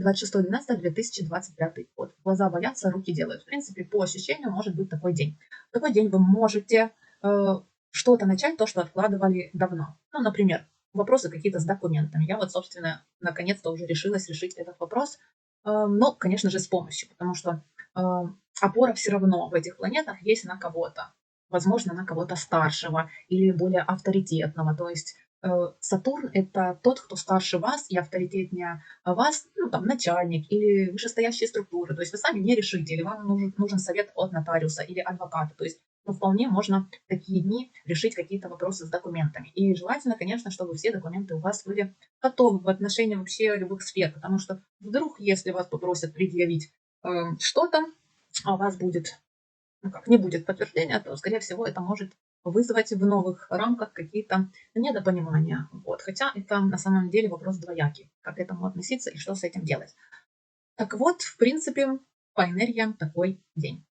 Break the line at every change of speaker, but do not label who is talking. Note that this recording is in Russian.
26.12.2025 год. Глаза боятся, руки делают. В принципе, по ощущению может быть такой день. В такой день вы можете что-то начать, то, что откладывали давно. Ну, например, вопросы какие-то с документами. Я вот, собственно, наконец-то уже решилась решить этот вопрос. Но, конечно же, с помощью, потому что опора все равно в этих планетах есть на кого-то. Возможно, на кого-то старшего или более авторитетного. То есть Сатурн – это тот, кто старше вас и авторитетнее вас, ну, там, начальник или вышестоящие структуры. То есть вы сами не решите, или вам нужен совет от нотариуса или адвоката. То есть вполне можно в такие дни решить какие-то вопросы с документами. И желательно, конечно, чтобы все документы у вас были готовы в отношении вообще любых сфер, потому что вдруг, если вас попросят предъявить что-то, а у вас будет, ну как, не будет подтверждения, то, скорее всего, это может вызвать в новых рамках какие-то недопонимания. Вот. Хотя это на самом деле вопрос двоякий, как к этому относиться и что с этим делать. Так вот, в принципе, по энергиям такой день.